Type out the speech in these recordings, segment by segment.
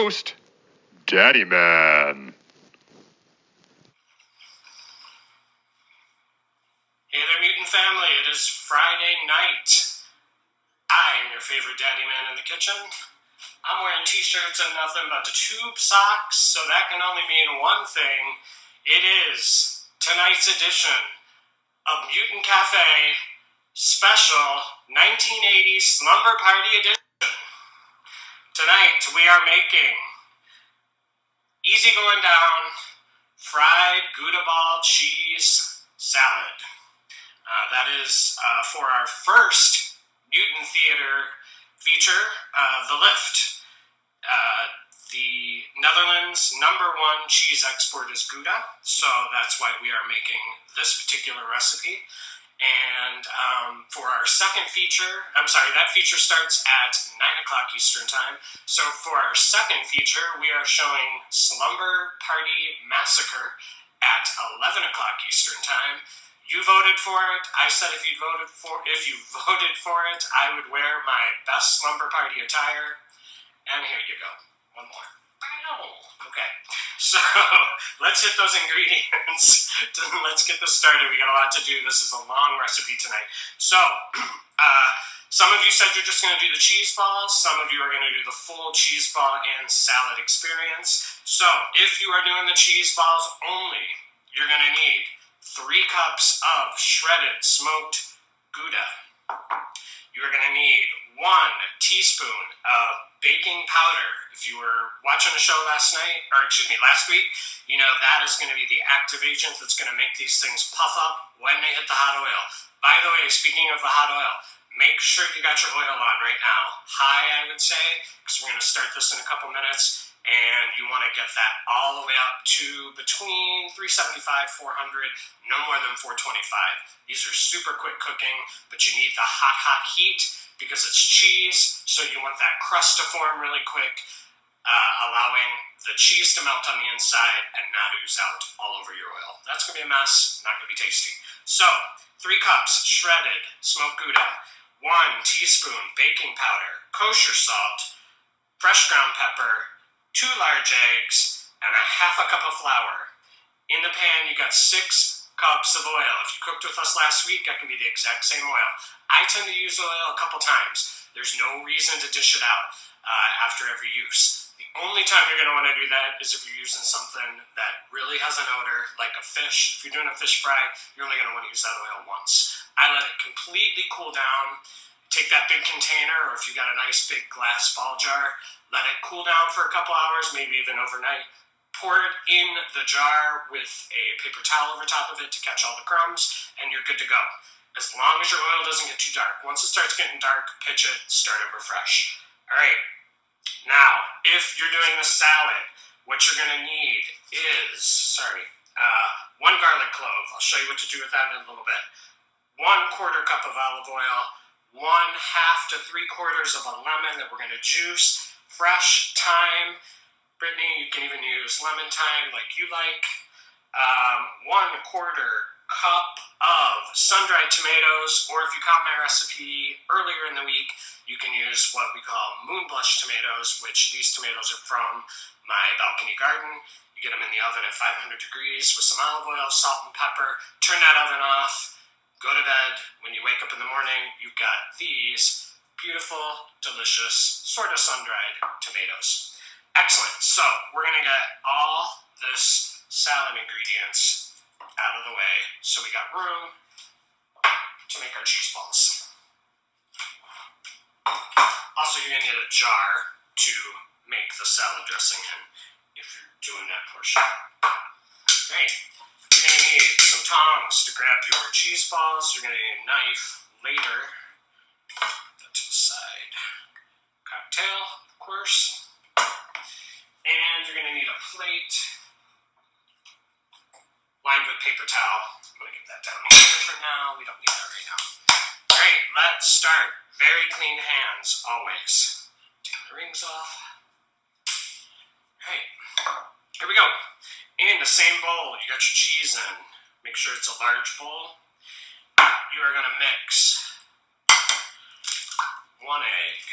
host, Daddyman. Hey there, Mutant family. It is Friday night. I am your favorite Daddyman in the kitchen. I'm wearing t-shirts and nothing but the tube socks, so that can only mean one thing. It is tonight's edition of Mutant Cafe Special 1980 Slumber Party Edition. Tonight we are making easy going down fried Gouda Ball cheese salad. That is for our first Mutant Theater feature, The Lift. The Netherlands' #1 cheese export is Gouda, so that's why we are making this particular recipe. And for our second feature, that feature starts at 9 o'clock Eastern Time. So for our second feature, we are showing Slumber Party Massacre at 11 o'clock Eastern Time. You voted for it. I said if you voted for it, I would wear my best slumber party attire. And here you go. One more. Okay. So let's hit those ingredients. Let's get this started. We got a lot to do. This is a long recipe tonight. So some of you said you're just going to do the cheese balls. Some of you are going to do the full cheese ball and salad experience. So if you are doing the cheese balls only, you're going to need 3 cups of shredded smoked Gouda. You are going to need 1 teaspoon of baking powder. If you were watching the show last week, you know that is going to be the active agent that's going to make these things puff up when they hit the hot oil. By the way, speaking of the hot oil, make sure you got your oil on right now. High, I would say, because we're going to start this in a couple minutes. And you want to get that all the way up to between 375, 400, no more than 425. These are super quick cooking, but you need the hot heat because it's cheese, so you want that crust to form really quick, allowing the cheese to melt on the inside and not ooze out all over your oil. That's going to be a mess, not going to be tasty. So, 3 cups shredded smoked Gouda, 1 teaspoon baking powder, kosher salt, fresh ground pepper, 2 large eggs, and a half a cup of flour. In the pan, you got 6 cups of oil. If you cooked with us last week, that can be the exact same oil. I tend to use oil a couple times. There's no reason to dish it out after every use. The only time you're going to want to do that is if you're using something that really has an odor, like a fish. If you're doing a fish fry, you're only going to want to use that oil once. I let it completely cool down. Take that big container, or if you got a nice big glass ball jar, let it cool down for a couple hours, maybe even overnight. Pour it in the jar with a paper towel over top of it to catch all the crumbs, and you're good to go. As long as your oil doesn't get too dark. Once it starts getting dark, pitch it, start over fresh. All right. Now, if you're doing the salad, what you're going to need is, 1 garlic clove. I'll show you what to do with that in a little bit. 1/4 cup of olive oil. 1/2 to 3/4 of a lemon that we're going to juice. Fresh thyme. Brittany, you can even use lemon thyme like you like. 1/4 cup of sun-dried tomatoes, or if you caught my recipe earlier in the week, you can use what we call moonblush tomatoes, which these tomatoes are from my balcony garden. You get them in the oven at 500 degrees with some olive oil, salt, and pepper. Turn that oven off. Go to bed. When you wake up in the morning, you've got these beautiful, delicious, sort of sun-dried tomatoes. Excellent. So we're going to get all this salad ingredients out of the way so we got room to make our cheese balls. Also, you're going to need a jar to make the salad dressing in if you're doing that portion. Great. You're going to need some tongs to grab your cheese balls. You're going to need a knife later. Put that to the side. Cocktail, of course. And you're going to need a plate lined with paper towel. I'm going to get that down here for now. We don't need that right now. All right, let's start. Very clean hands, always. Take the rings off. All right, here we go. In the same bowl, you got your cheese in. Make sure it's a large bowl. You are going to mix 1 egg,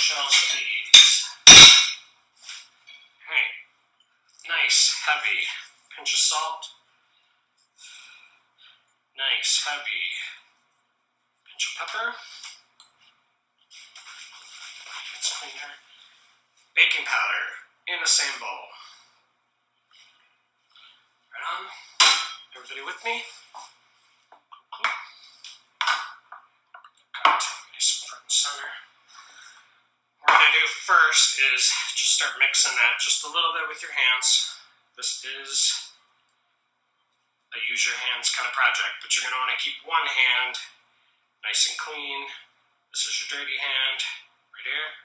shells, please. Alright. Nice, heavy pinch of salt. Nice, heavy pinch of pepper. It's cleaner. Baking powder in the same bowl. Right on. Everybody with me? Got nice front and center. What we're going to do first is just start mixing that just a little bit with your hands. This is a use your hands kind of project, but you're going to want to keep one hand nice and clean. This is your dirty hand right here.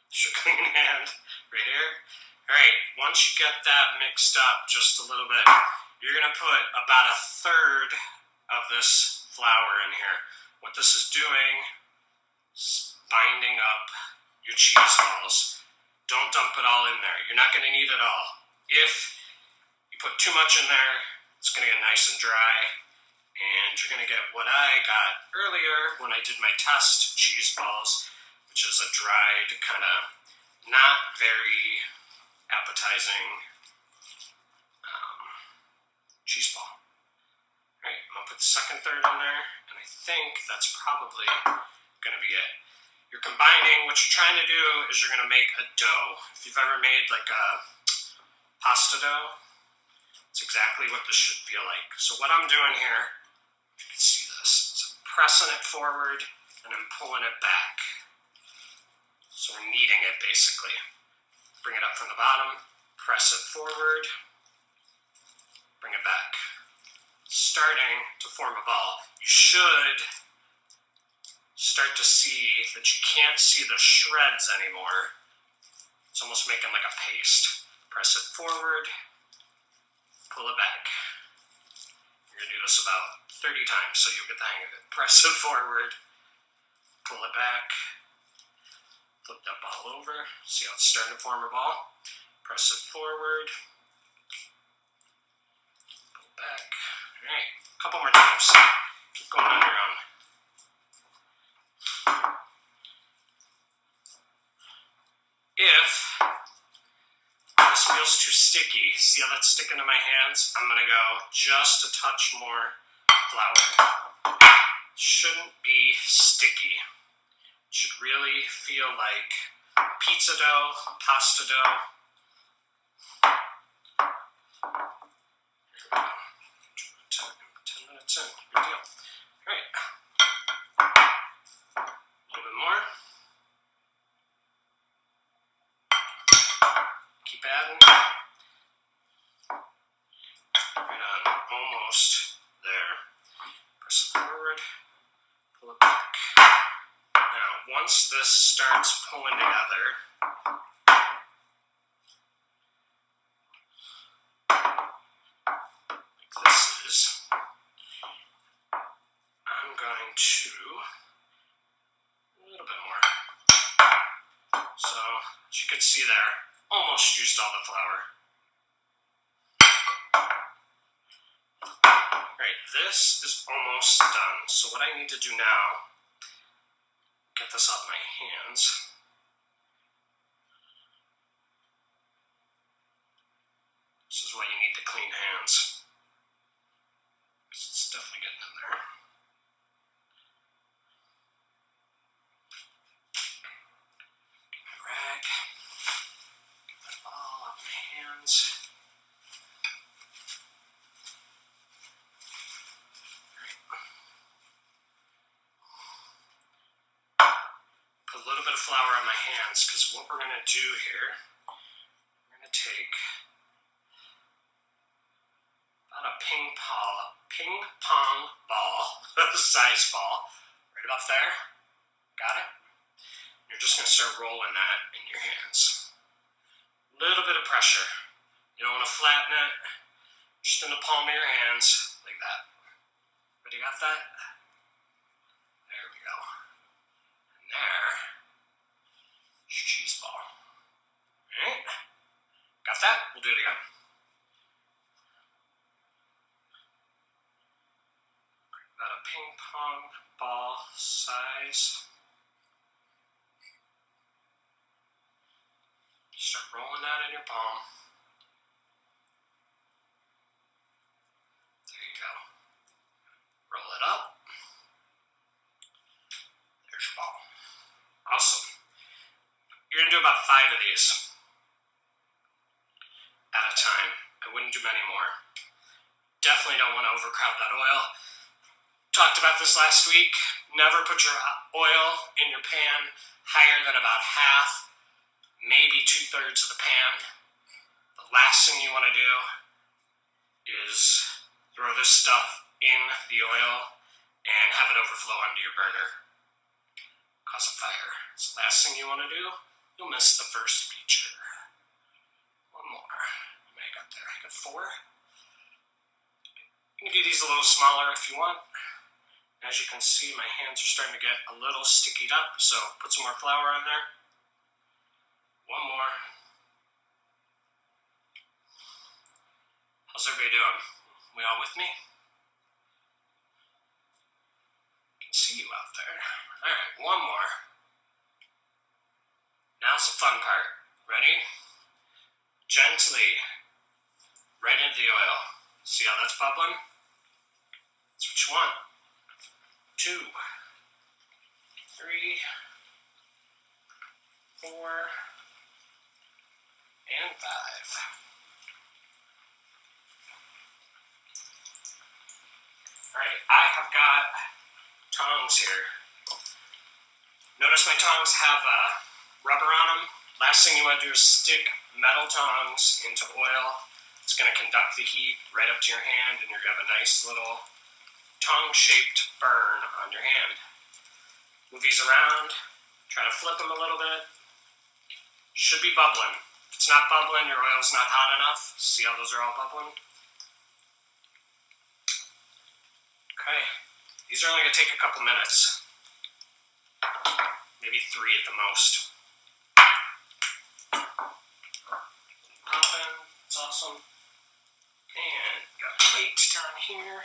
This is your clean hand right here. Alright, once you get that mixed up just a little bit, you're going to put about a third of this flour in here. What this is doing is binding up your cheese balls. Don't dump it all in there. You're not going to need it all. If you put too much in there, it's going to get nice and dry, and you're going to get what I got earlier when I did my test cheese balls, which is a dried, kind of not very appetizing cheese ball. Alright, I'm going to put the second third in there, and I think that's probably going to be it. You're combining, what you're trying to do is you're going to make a dough. If you've ever made like a pasta dough, it's exactly what this should feel like. So what I'm doing here, if you can see this, is I'm pressing it forward and I'm pulling it back. So we're kneading it basically. Bring it up from the bottom, press it forward, bring it back. Starting to form a ball. You should start to see that you can't see the shreds anymore. It's almost making like a paste. Press it forward, pull it back. You're going to do this about 30 times so you'll get the hang of it. Press it forward, pull it back, flip that ball over. See how it's starting to form a ball? Press it forward, pull back. Alright, a couple more times. Keep going on your own. If this feels too sticky, see how that's sticking to my hands? I'm going to go just a touch more flour. Shouldn't be sticky. It should really feel like pizza dough, pasta dough. Here we go. 10 minutes in. Good deal. Alright. A little bit more. Keep adding. Right on. Almost there. Press it forward. Pull it back. Now, once this starts pulling together, like this is, I'm going to a little bit more. So, as you can see there, almost used all the flour. Right, this is almost done. So what I need to do now, get this off my hands. This is why you need the clean hands. It's definitely getting in there. Get my rag. Get that all off my hands. Put a little bit of flour on my hands, because what we're going to do here, we're going to take about a ping pong ball, size ball, right about there. Got it? You're just going to start rolling that in your hands. A little bit of pressure. You don't want to flatten it. Just in the palm of your hands, like that. Ready, got that? There we go. And there's your cheese ball. Alright? Got that? We'll do it again. About a ping pong ball size. your palm. There you go. Roll it up. There's your ball. Awesome. You're going to do about 5 of these at a time. I wouldn't do many more. Definitely don't want to overcrowd that oil. Talked about this last week. Never put your oil in your pan higher than about half, maybe 2/3 of the pan. The last thing you want to do is throw this stuff in the oil and have it overflow onto your burner. Cause a fire. It's the last thing you want to do. You'll miss the first feature. One more. How many I got there? I got 4. You can do these a little smaller if you want. As you can see, my hands are starting to get a little stickied up, so put some more flour on there. One more. How's everybody doing? We all with me? I can see you out there. Alright, one more. Now's the fun part. Ready? Gently. Right into the oil. See how that's bubbling? That's what you want. 2, 3, 4, and 5. Alright, I have got tongs here. Notice my tongs have rubber on them. Last thing you want to do is stick metal tongs into oil. It's going to conduct the heat right up to your hand, and you're going to have a nice little tongue-shaped burn on your hand. Move these around. Try to flip them a little bit. Should be bubbling. If it's not bubbling, your oil's not hot enough. See how those are all bubbling? Okay. These are only going to take a couple minutes. Maybe 3 at the most. Popping. It's awesome. And got a plate down here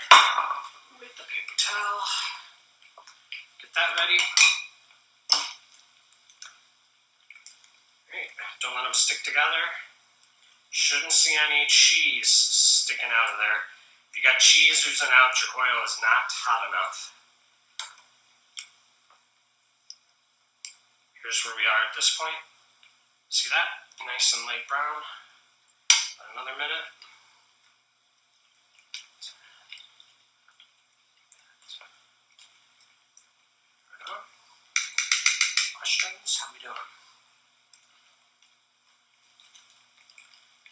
with the paper towel. Get that ready. Alright, don't let them stick together. Shouldn't see any cheese sticking out of there. If you got cheese oozing out, your oil is not hot enough. Here's where we are at this point. See that? Nice and light brown. About another minute. Questions? How we doing?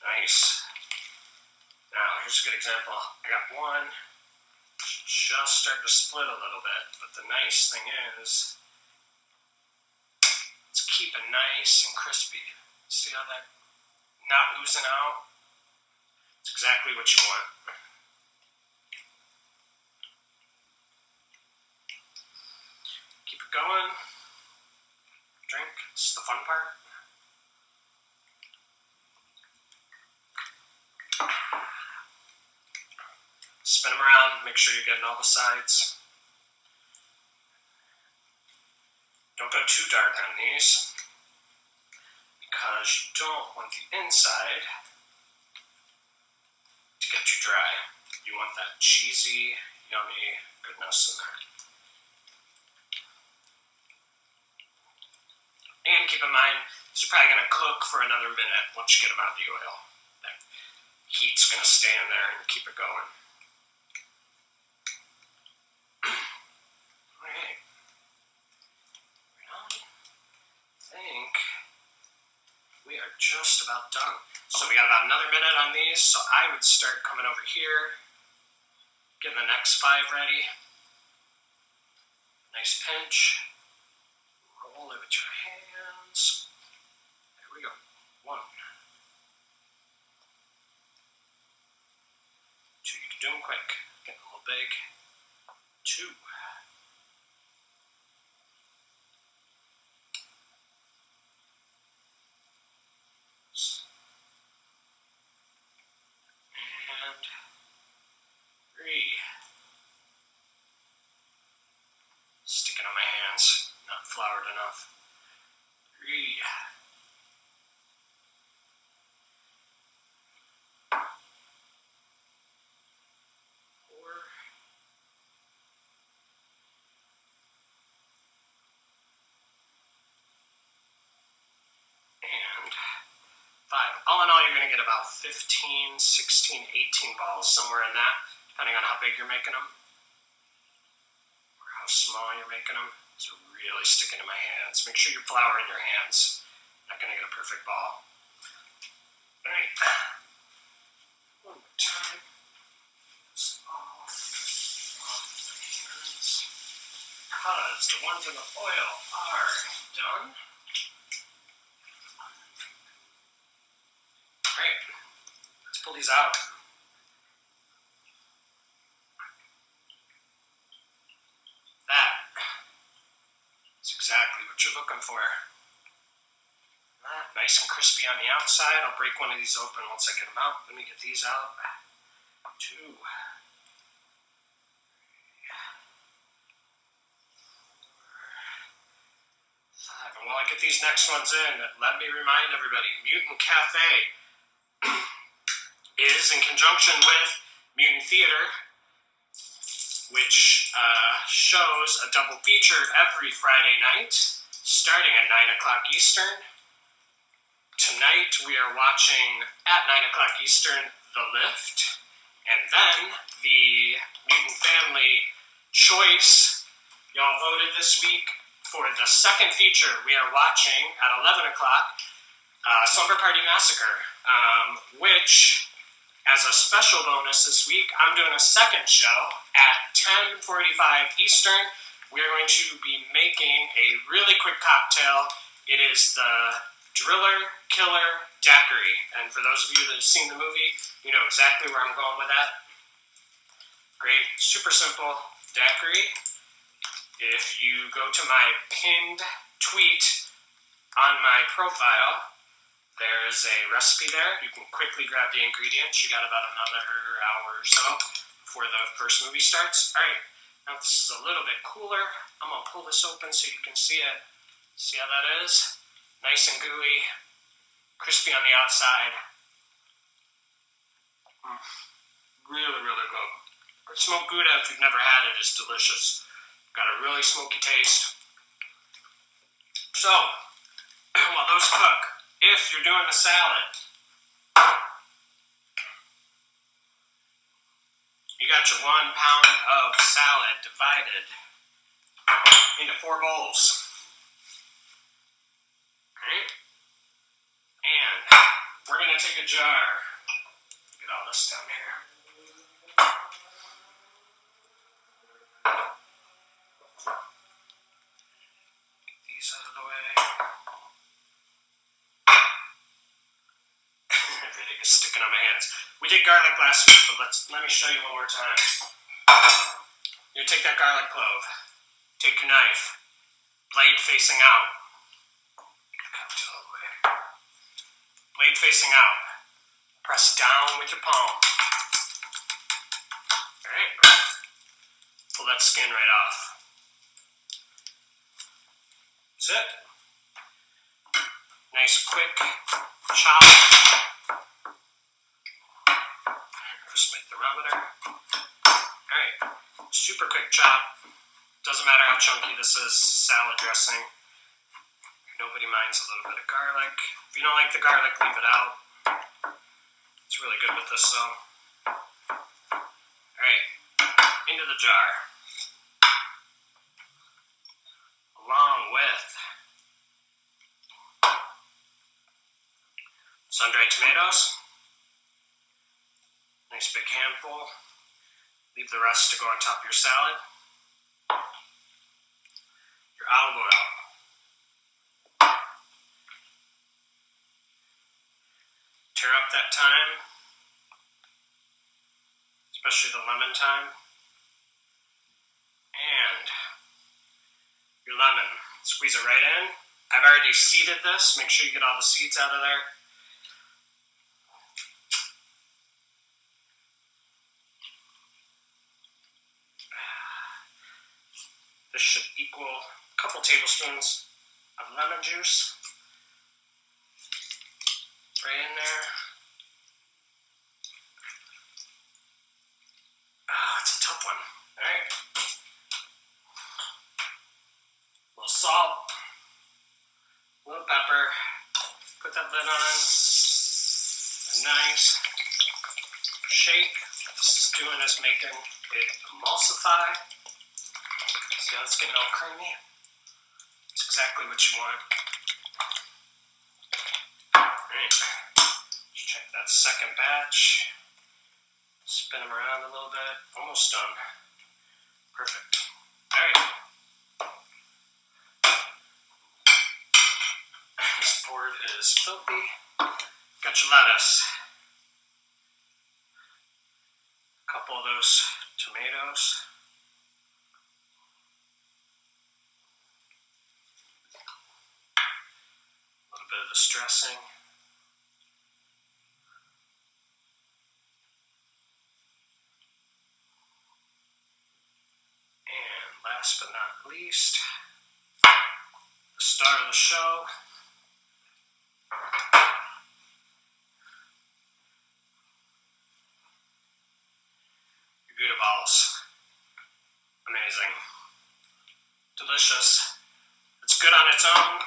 Nice. Now, here's a good example. I got one just starting to split a little bit, but the nice thing is it's keeping nice and crispy. See how that not oozing out? It's exactly what you want. Keep it going. Drink. This is the fun part. Spin them around. Make sure you're getting all the sides. Don't go too dark on these because you don't want the inside to get too dry. You want that cheesy, yummy goodness in there. And keep in mind, these are probably going to cook for another minute once you get them out of the oil. That heat's going to stay in there and keep it going. Alright. I think we are just about done. So we got about another minute on these, so I would start coming over here, getting the next 5 ready. Nice pinch. Roll it with your hands. There we go. 1. 2. You can do them quick. Getting a little big. 2. And 3. Sticking on my hands. Not floured enough. 3. all in all, you're going to get about 15, 16, 18 balls, somewhere in that, depending on how big you're making them or how small you're making them. These are really sticking to my hands. Make sure you flour in your hands. Not going to get a perfect ball. All right. One more time. It's all off my hands. Because the ones in the oil are done. Alright, let's pull these out. That is exactly what you're looking for. Nice and crispy on the outside. I'll break one of these open once I get them out. Let me get these out. 2, 3, 4, 5. And while I get these next ones in, let me remind everybody, Mutant Cafe is in conjunction with Mutant Theater, which shows a double feature every Friday night, starting at 9 o'clock Eastern. Tonight we are watching, at 9 o'clock Eastern, The Lift, and then the Mutant Family choice. Y'all voted this week for the second feature. We are watching, at 11 o'clock, Slumber Party Massacre, which, as a special bonus this week, I'm doing a second show at 10:45 Eastern. We are going to be making a really quick cocktail. It is the Driller Killer Daiquiri. And for those of you that have seen the movie, you know exactly where I'm going with that. Great, super simple daiquiri. If you go to my pinned tweet on my profile, there's a recipe there. You can quickly grab the ingredients. You got about another hour or so before the first movie starts. All right, now this is a little bit cooler. I'm going to pull this open so you can see it. See how that is? Nice and gooey, crispy on the outside. Really, really good. Smoked Gouda, if you've never had it, is delicious. Got a really smoky taste. So, while those cook, if you're doing a salad, you got your 1 pound of salad divided into 4 bowls. Alright? And we're going to take a jar. Get all this down here. Get these out of the way. Everything is sticking on my hands. We did garlic last week, but let me show you one more time. You take that garlic clove, take your knife, blade facing out. Blade facing out. Press down with your palm. Alright. Pull that skin right off. That's it. Nice quick chop. Just make the thermometer. Alright. Super quick chop. Doesn't matter how chunky this is. Salad dressing. Nobody minds a little bit of garlic. If you don't like the garlic, leave it out. It's really good with this, though. Alright, into the jar. Along with sun-dried tomatoes. Nice big handful. Leave the rest to go on top of your salad. Your olive oil. Tear up that thyme, especially the lemon thyme, and your lemon. Squeeze it right in. I've already seeded this. Make sure you get all the seeds out of there. This should equal a couple tablespoons of lemon juice. Right in there. Oh, it's a tough one. Alright. A little salt. A little pepper. Put that lid on. nice shake. What this is doing is making it emulsify. See how it's getting all creamy? It's exactly what you want. Alright, let's check that second batch. Spin them around a little bit. Almost done. Perfect. Alright. This board is filthy. Got your lettuce. A couple of those tomatoes. A little bit of this dressing. And last but not least, the star of the show. Gouda balls. Amazing. Delicious. It's good on its own.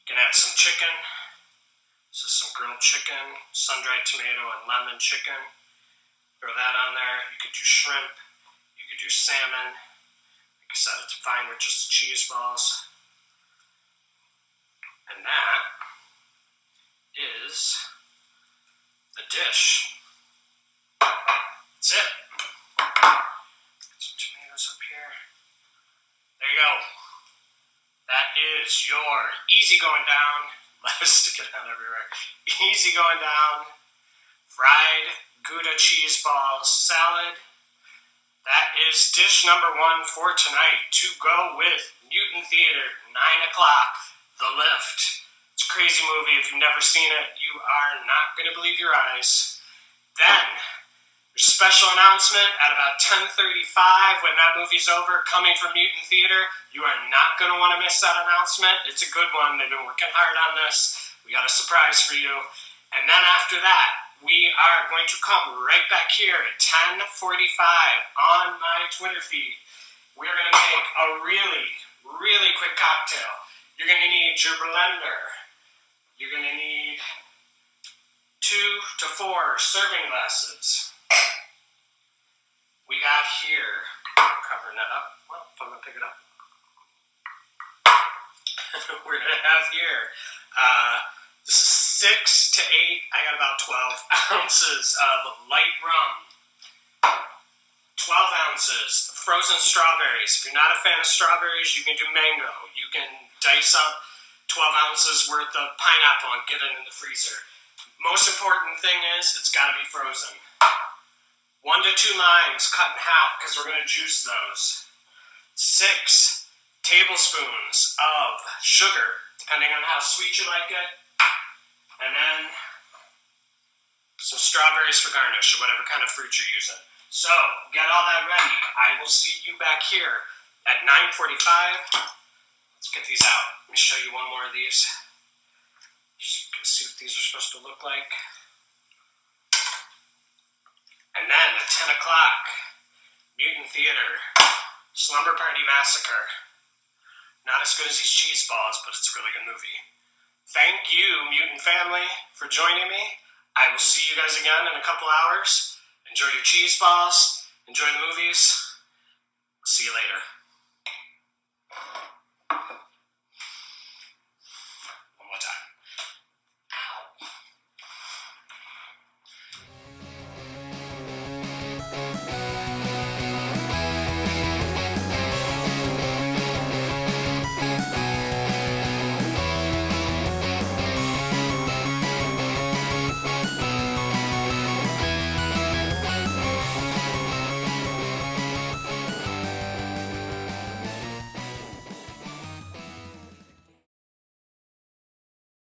You can add some chicken. This is some grilled chicken, sun-dried tomato and lemon chicken. Throw that on there. You could do shrimp. You could do salmon. Like I said, it's fine with just the cheese balls. And that is the dish. That's it. Get some tomatoes up here. There you go. That is your easy going down. Let's stick it out everywhere. Easy going down. Fried Gouda cheese ball salad. That is dish number 1 for tonight. To go with Mutant Theater, 9 o'clock. The Lift. It's a crazy movie. If you've never seen it, you are not going to believe your eyes. Then, there's a special announcement at about 10:35 when that movie's over, coming from Mutant Theater. You are not going to want to miss that announcement. It's a good one. They've been working hard on this. We got a surprise for you. And then after that, we are going to come right back here at 10:45 on my Twitter feed. We're going to make a really, really quick cocktail. You're going to need your blender. You're going to need 2 to 4 serving glasses. We got here, covering that up. Well, if I'm going to pick it up. We're going to have here, this is 6 to 8, I got about 12 ounces of light rum. 12 ounces frozen strawberries. If you're not a fan of strawberries, you can do mango. You can dice up 12 ounces worth of pineapple and get it in the freezer. Most important thing is, it's got to be frozen. 1 to 2 limes cut in half because we're going to juice those. 6 tablespoons of sugar, depending on how sweet you like it. And then some strawberries for garnish or whatever kind of fruit you're using. So, get all that ready. I will see you back here at 9:45. Let's get these out. Let me show you one more of these. So you can see what these are supposed to look like. And then at 10 o'clock, Mutant Theater, Slumber Party Massacre. Not as good as these cheese balls, but it's a really good movie. Thank you, Mutant family, for joining me. I will see you guys again in a couple hours. Enjoy your cheese balls. Enjoy the movies. See you later.